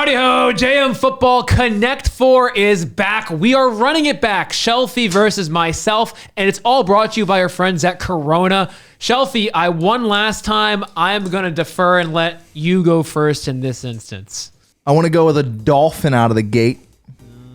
Howdy ho, JM Football Connect 4 is back. We are running it back, Shelfy versus myself, and it's all brought to you by our friends at Corona. Shelfy, I won last time. I'm going to defer and let you go first in this instance. I want to go with a Dolphin out of the gate.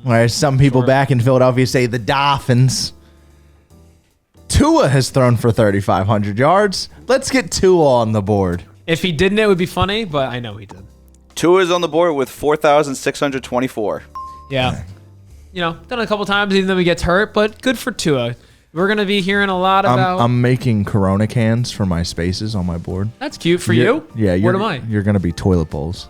Whereas some people back in Philadelphia say the Dolphins. Tua has thrown for 3,500 yards. Let's get Tua on the board. If he didn't, it would be funny, but I know he did. Tua is on the board with 4,624. Yeah. You know, done it a couple times, even though he gets hurt, but good for Tua. We're going to be hearing a lot about... I'm making Corona cans for my spaces on my board. That's cute for you. Yeah. Where am I? You're going to be toilet bowls.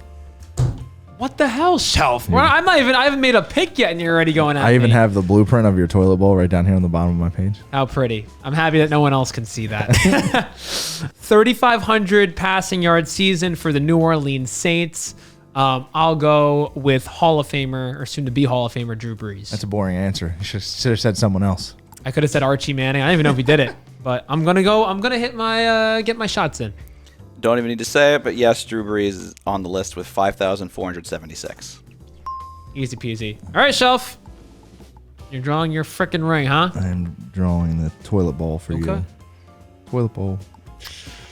What the hell, Shelf? Yeah. I haven't made a pick yet, and you're already going at me. I even have the blueprint of your toilet bowl right down here on the bottom of my page. How pretty. I'm happy that no one else can see that. 3,500 passing yard season for the New Orleans Saints. I'll go with Hall of Famer, or soon-to-be Hall of Famer, Drew Brees. That's a boring answer. You should have said someone else. I could have said Archie Manning. I don't even know if he did it. But I'm going to hit my, get my shots in. Don't even need to say it, but yes, Drew Brees is on the list with 5,476. Easy peasy. All right, Shelf. You're drawing your frickin' ring, huh? I'm drawing the toilet bowl for you. Toilet bowl.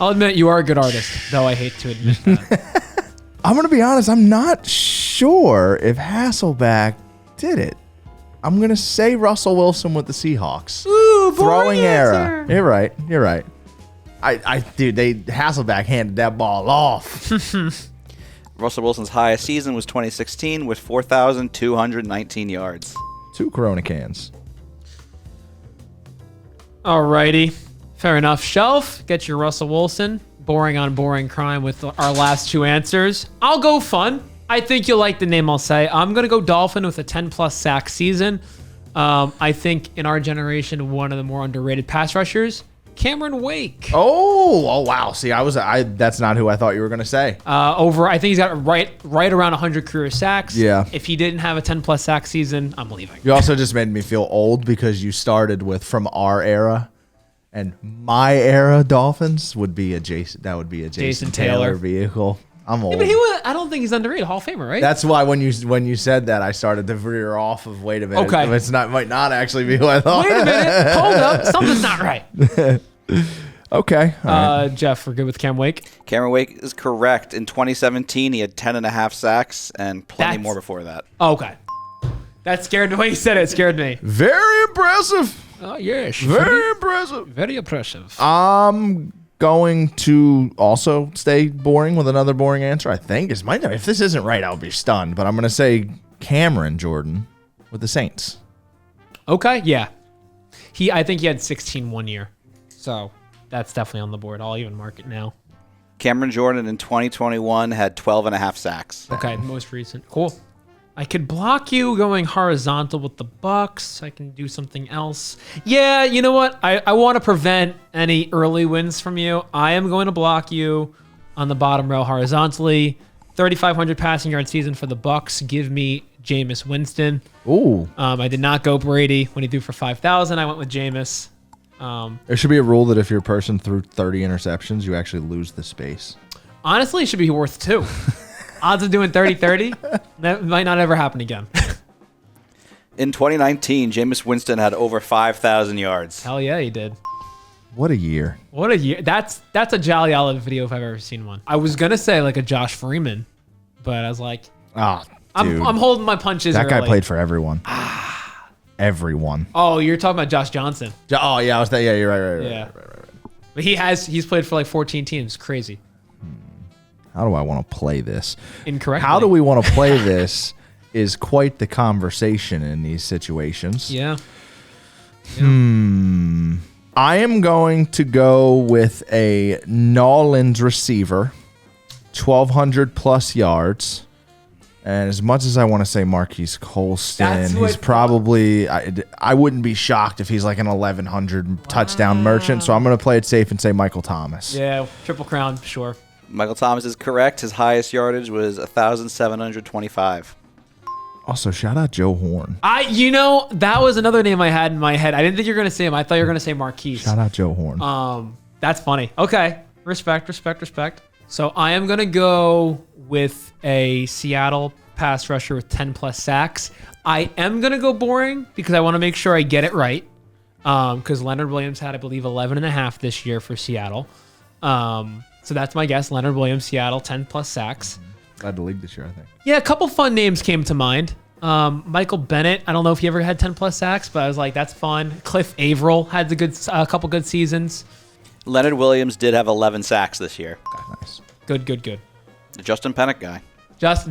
I'll admit you are a good artist, though I hate to admit that. I'm going to be honest. I'm not sure if Hasselbeck did it. I'm going to say Russell Wilson with the Seahawks. Ooh, throwing era. You're right. Dude, Hasselbeck handed that ball off. Russell Wilson's highest season was 2016 with 4,219 yards. 2 Corona cans. Alrighty. Fair enough. Shelf, get your Russell Wilson. Boring on boring crime with our last 2 answers. I'll go fun. I think you'll like the name I'll say. I'm going to go Dolphin with a 10-plus sack season. I think in our generation, one of the more underrated pass rushers, Cameron Wake. Oh wow. See, that's not who I thought you were going to say. I think he's got right around 100 career sacks. Yeah. If he didn't have a 10-plus sack season, I'm leaving. You also just made me feel old because you started with from our era, and my era Dolphins would be a Jason Taylor vehicle. I'm old. Yeah, but I don't think he's underrated. Hall of Famer, right? That's why when you said that, I started to veer off of wait a minute. Okay. Might not actually be who I thought. Wait a minute. Hold up. Something's not right. Okay. All right. Jeff, we're good with Cam Wake? Cameron Wake is correct. In 2017, he had 10.5 sacks and plenty more before that. Okay. That scared me. The way you said it scared me. Very impressive. Oh, yes. Very impressive. Very impressive. I'm going to also stay boring with another boring answer, I think. If this isn't right, I'll be stunned. But I'm going to say Cameron Jordan with the Saints. Okay, yeah. I think he had 16 one year. So that's definitely on the board. I'll even mark it now. Cameron Jordan in 2021 had 12.5 sacks. Okay, most recent. Cool. I could block you going horizontal with the Bucks. I can do something else. Yeah, you know what? I want to prevent any early wins from you. I am going to block you on the bottom row horizontally. 3,500 passing yard season for the Bucks. Give me Jameis Winston. Ooh. I did not go Brady when he threw for 5,000. I went with Jameis. There should be a rule that if your person threw 30 interceptions, you actually lose the space. Honestly, it should be worth 2. Odds of doing 30-30, that might not ever happen again. In 2019, Jameis Winston had over 5,000 yards. Hell yeah, he did. What a year. What a year. That's a Jolly Olive video if I've ever seen one. I was going to say like a Josh Freeman, but I was like, dude. I'm holding my punches That guy early. played for everyone. Everyone. Oh, you're talking about Josh Johnson. Oh, yeah, yeah, you're right. Yeah. But he's played for like 14 teams. Crazy. How do I want to play this? Incorrectly. How do we want to play this is quite the conversation in these situations. Yeah. I am going to go with a Nolans receiver, 1,200 plus yards. And as much as I want to say Marquise Colston, he's probably, I wouldn't be shocked if he's like an 1,100 touchdown merchant. So I'm going to play it safe and say Michael Thomas. Yeah, Triple Crown, sure. Michael Thomas is correct. His highest yardage was 1,725. Also, shout out Joe Horn. That was another name I had in my head. I didn't think you were going to say him. I thought you were going to say Marquise. Shout out Joe Horn. That's funny. Okay. Respect. So I am going to go with a Seattle pass rusher with 10 plus sacks. I am going to go boring because I want to make sure I get it right. Because Leonard Williams had, I believe, 11.5 this year for Seattle. So that's my guess. Leonard Williams, Seattle, 10 plus sacks. Led the league this year, I think. Yeah, a couple fun names came to mind. Michael Bennett, I don't know if he ever had 10 plus sacks, but I was like, that's fun. Cliff Averill had a couple good seasons. Leonard Williams did have 11 sacks this year. Nice. Good. The Justin Penick guy.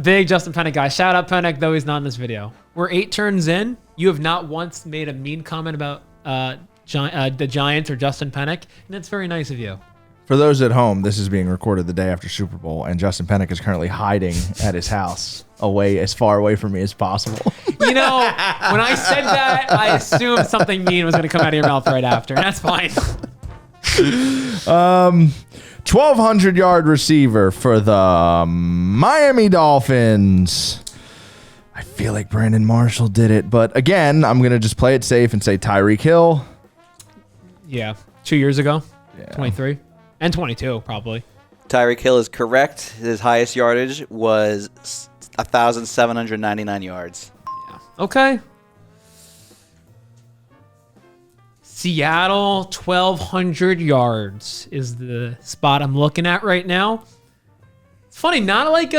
Big Justin Penick guy. Shout out Penick, though he's not in this video. We're 8 turns in. You have not once made a mean comment about the Giants or Justin Penick, and that's very nice of you. For those at home, this is being recorded the day after Super Bowl, and Justin Penick is currently hiding at his house, as far away from me as possible. You know, when I said that, I assumed something mean was going to come out of your mouth right after, and that's fine. 1,200-yard receiver for the Miami Dolphins. I feel like Brandon Marshall did it, but again, I'm going to just play it safe and say Tyreek Hill. Yeah, 2 years ago, Yeah. 23, and 22 probably. Tyreek Hill is correct. His highest yardage was 1,799 yards. Yeah. Okay. Seattle, 1,200 yards is the spot I'm looking at right now. It's funny, not like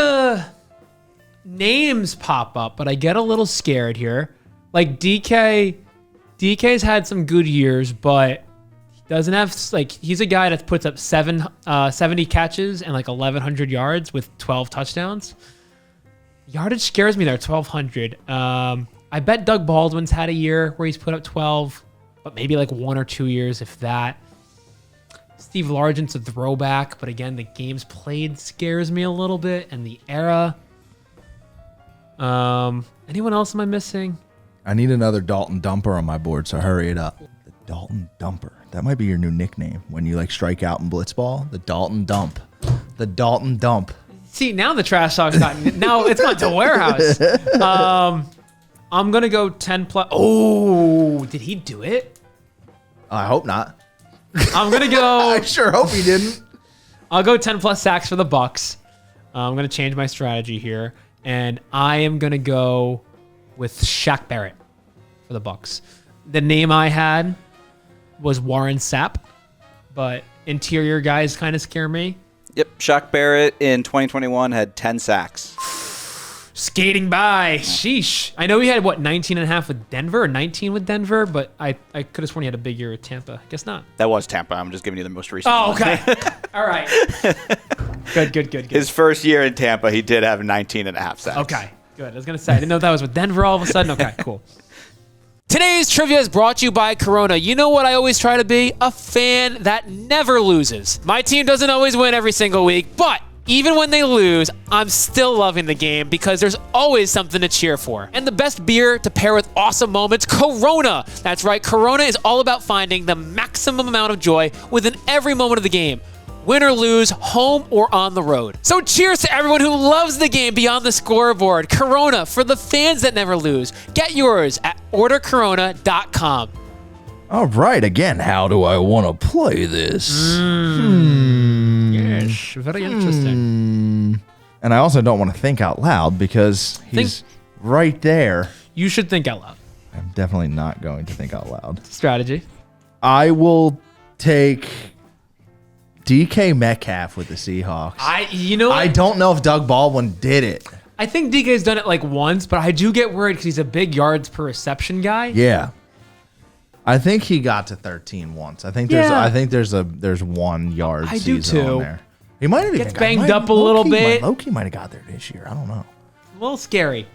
names pop up, but I get a little scared here. Like DK's had some good years, but he doesn't have, like, he's a guy that puts up 70 catches and like 1,100 yards with 12 touchdowns. Yardage scares me there, 1,200. I bet Doug Baldwin's had a year where he's put up 12, but maybe like 1 or 2 years, if that. Steve Largent's a throwback, but again, the games played scares me a little bit, and the era. Anyone else am I missing? I need another Dalton Dumper on my board, so hurry it up. The Dalton Dumper. That might be your new nickname when you like strike out in blitzball. The Dalton Dump. The Dalton Dump. See, now the trash talk's gotten. Now it's gone to warehouse. I'm gonna go 10 plus. Oh, did he do it? I hope not. I'm gonna go. I sure hope he didn't. I'll go 10 plus sacks for the Bucks. I'm gonna change my strategy here, and I am gonna go with Shaq Barrett for the Bucks. The name I had was Warren Sapp, but interior guys kind of scare me. Yep, Shaq Barrett in 2021 had 10 sacks. Skating by. Sheesh. I know he had, 19.5 with Denver, or 19 with Denver, but I could have sworn he had a big year with Tampa. Guess not. That was Tampa. I'm just giving you the most recent Oh, one. okay. All right. Good. His first year in Tampa, he did have 19.5 sacks. Okay, good. I was going to say, I didn't know if that was with Denver all of a sudden. Okay, cool. Today's trivia is brought to you by Corona. You know what I always try to be? A fan that never loses. My team doesn't always win every single week, but even when they lose, I'm still loving the game because there's always something to cheer for. And the best beer to pair with awesome moments, Corona. That's right, Corona is all about finding the maximum amount of joy within every moment of the game. Win or lose, home or on the road. So cheers to everyone who loves the game beyond the scoreboard. Corona, for the fans that never lose. Get yours at ordercorona.com. All right, again, how do I want to play this? Yes, very interesting. And I also don't want to think out loud because he's right there. You should think out loud. I'm definitely not going to think out loud. Strategy. I will take DK Metcalf with the Seahawks. I don't know if Doug Baldwin did it. I think DK's done it like once, but I do get worried because he's a big yards per reception guy. Yeah. I think he got to 13 once. I think there's 1 yard I do season too. on there. He might have Gets banged up a little bit. Loki might have got there this year. I don't know. A little scary.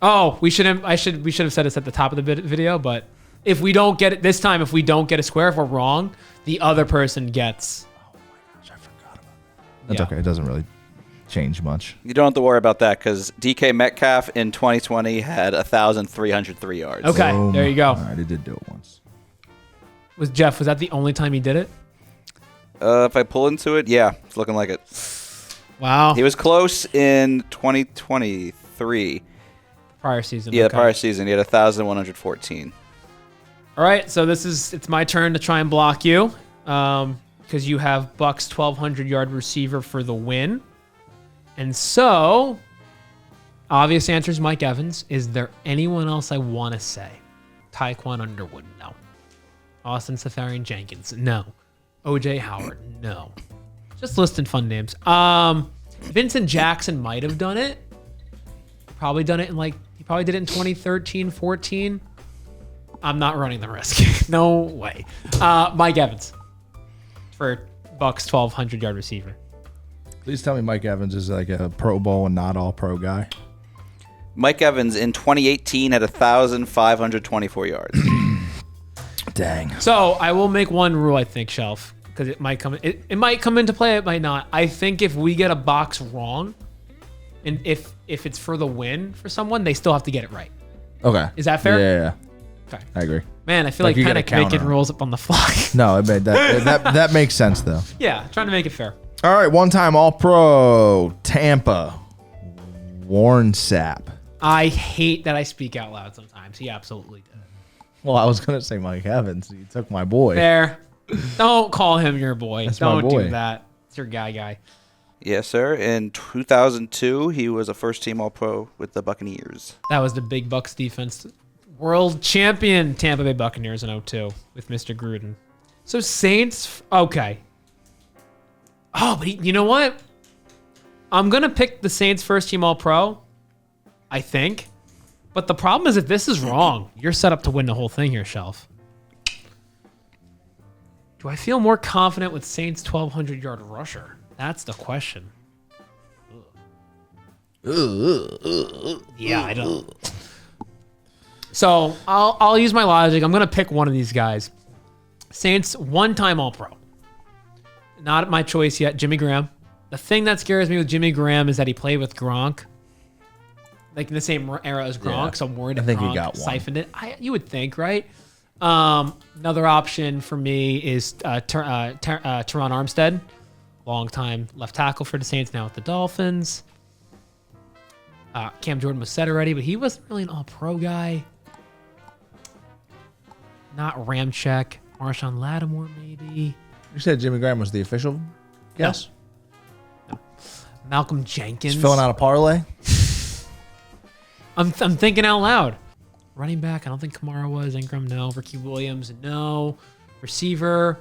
Oh, we should have said this at the top of the video, but if we don't get it this time, if we don't get a square, if we're wrong, the other person gets. Oh my gosh, I forgot about that. That's okay. It doesn't really change much. You don't have to worry about that because DK Metcalf in 2020 had 1,303 yards. Okay, there you go. All right, he did do it once. Was that the only time he did it? If I pull into it, yeah, it's looking like it. Wow. He was close in 2023. Prior season. Yeah, okay. prior season. He had 1,114. All right, so it's my turn to try and block you because you have Buck's 1,200-yard receiver for the win. And so Obvious answer is Mike Evans. Is there anyone else I want to say? Tyquan Underwood, no. Austin Safarian Jenkins, no. OJ Howard, no. Just listing fun names. Vincent Jackson might have done it. Probably done it he probably did it in 2013, 14. I'm not running the risk. No way. Mike Evans for Bucks 1,200 yard receiver. Please tell me Mike Evans is like a Pro Bowl and not all pro guy. Mike Evans in 2018 had 1,524 yards. Dang. So I will make one rule, I think, Shelf, because it might come. It might come into play. It might not. I think if we get a box wrong, and if it's for the win for someone, they still have to get it right. Okay. Is that fair? Yeah. Okay. I agree. Man, I feel Like like you Panic gotta counter making rules up on the fly. No, that makes sense though. Yeah, trying to make it fair. All right, one-time All-Pro, Tampa, Warren Sapp. I hate that I speak out loud sometimes. He absolutely did. Well, I was gonna say Mike Evans. You took my boy. Fair. Don't call him your boy. That's my Don't boy. do that. It's your guy. Yes, sir. In 2002, he was a first-team All-Pro with the Buccaneers. That was the big Bucks defense. World champion Tampa Bay Buccaneers in 2002 with Mr. Gruden. So Saints, okay. Oh, but you know what? I'm going to pick the Saints first team All-Pro, I think. But the problem is if this is wrong, you're set up to win the whole thing here, Shelf. Do I feel more confident with Saints 1,200 yard rusher? That's the question. Yeah, I don't. So I'll use my logic. I'm gonna pick one of these guys. Saints one-time All-Pro. Not my choice yet. Jimmy Graham. The thing that scares me with Jimmy Graham is that he played with Gronk, like in the same era as Gronk. Yeah. So I'm worried I if think he Gronk got one. siphoned it. You would think, right? Another option for me is Teron Armstead, long-time left tackle for the Saints, now with the Dolphins. Cam Jordan was said already, but he wasn't really an All-Pro guy. Not Ramczyk. Marshawn Lattimore, maybe. You said Jimmy Graham was the official guess? No. Malcolm Jenkins. He's filling out a parlay? I'm thinking out loud. Running back, I don't think Kamara was. Ingram, no. Ricky Williams, no. Receiver,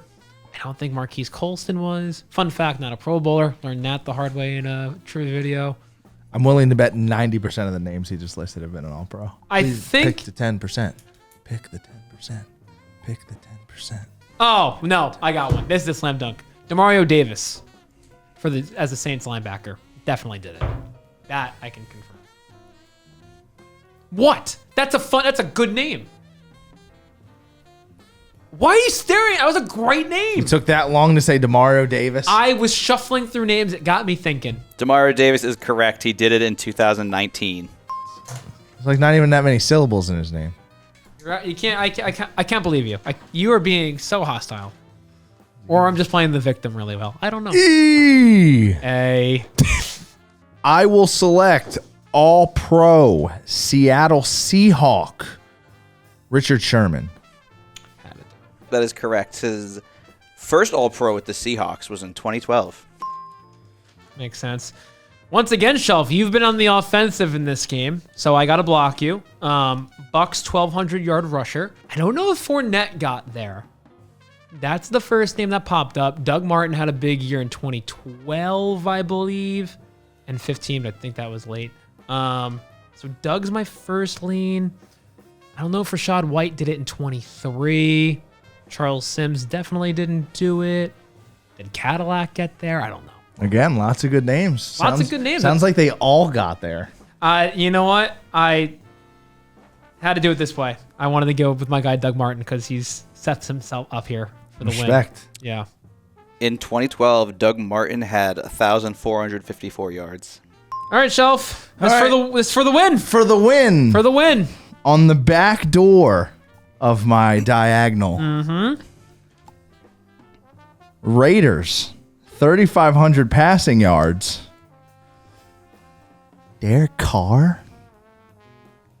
I don't think Marquise Colston was. Fun fact, not a Pro Bowler. Learned that the hard way in a trivia video. I'm willing to bet 90% of the names he just listed have been an All-Pro. I Please think- pick the 10%. Pick the 10%. Pick the 10%. Oh, no, I got one. This is a slam dunk. DeMario Davis as a Saints linebacker. Definitely did it. That I can confirm. What? That's a good name. Why are you staring? That was a great name. You took that long to say DeMario Davis? I was shuffling through names. It got me thinking. Demario Davis is correct. He did it in 2019. There's like not even that many syllables in his name. You're right. You can't. I can't believe you. You are being so hostile. Or I'm just playing the victim really well. I don't know. Hey. I will select All-Pro Seattle Seahawk Richard Sherman. That is correct. His first All-Pro with the Seahawks was in 2012. Makes sense. Once again, Shelf, you've been on the offensive in this game, so I got to block you. Bucks 1,200 yard rusher. I don't know if Fournette got there. That's the first name that popped up. Doug Martin had a big year in 2012, I believe, and 15, but I think that was late. So Doug's my first lean. I don't know if Rashad White did it in 23. Charles Sims definitely didn't do it. Did Cadillac get there? I don't know. Again, lots of good names. Lots of good names. Sounds like they all got there. You know what? I had to do it this way. I wanted to go with my guy Doug Martin because he's sets himself up here for the Respect. win. Yeah. In 2012, Doug Martin had 1,454 yards. All right, Shelf. This All for the win. For the win. For the win. On the back door of my diagonal. Mm-hmm. Raiders, 3,500 passing yards. Derek Carr?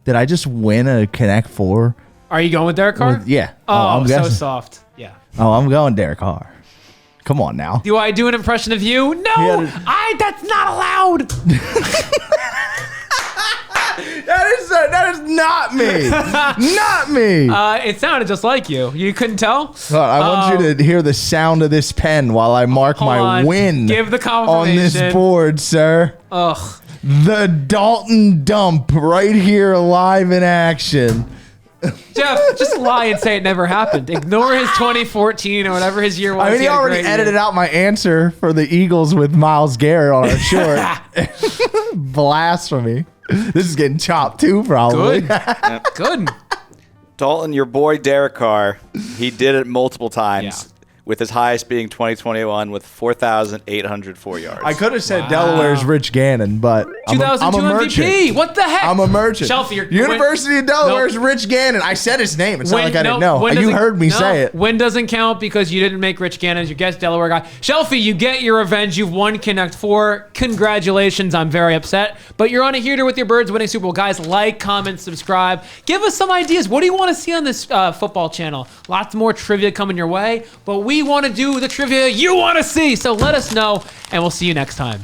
Did I just win a Connect 4? Are you going with Derek Carr? Yeah. Oh, I'm so guessing. soft. Yeah. Oh, I'm going Derek Carr. Come on now. Do I do an impression of you? No, Yeah. that's not allowed. That is not me. Not me. It sounded just like you. You couldn't tell? Hold on, I want you to hear the sound of this pen while I mark Hold my on. win Give the on this confirmation. board, sir. Ugh. The Dalton dump right here live in action. Jeff, just lie and say it never happened. Ignore his 2014 or whatever his year was. I mean, he had a already great edited year. out my answer for the Eagles with Myles Garrett on our short. Blasphemy. This is getting chopped too, probably. Good. Good. Dalton, your boy Derek Carr, he did it multiple times. With his highest being 2021 with 4,804 yards. I could have said Wow. Delaware Rich Gannon, but I'm a 2002 merchant. MVP. What the heck? I'm a merchant. Shelfie, you're, University of Delaware's Nope. Rich Gannon. I said his name. It's not like I didn't know. Win You doesn't- heard me no, say it. Win doesn't count because you didn't make Rich Gannon as your guest Delaware guy. Shelfie, you get your revenge. You've won Connect 4. Congratulations. I'm very upset. But you're on a heater with your birds winning Super Bowl. Guys, like, comment, subscribe. Give us some ideas. What do you want to see on this football channel? Lots more trivia coming your way. But we want to do the trivia you want to see. So let us know, and we'll see you next time.